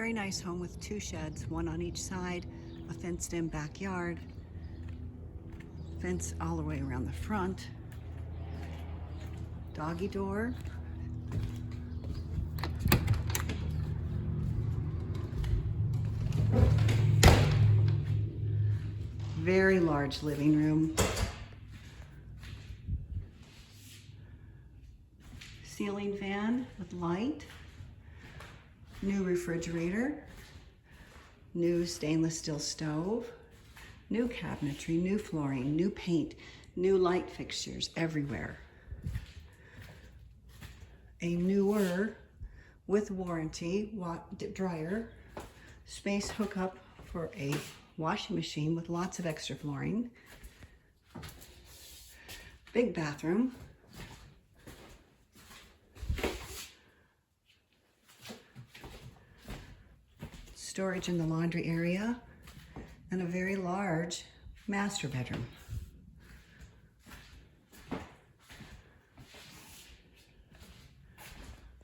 very nice home with 2 sheds, one on each side, a fenced-in backyard, fence all the way around the front, doggy door, very large living room, ceiling fan with light, new refrigerator, new stainless steel stove, new cabinetry, new flooring, new paint, new light fixtures everywhere. A newer, with warranty, dryer, space hookup for a washing machine with lots of extra flooring, big bathroom, storage in the laundry area, and a very large master bedroom.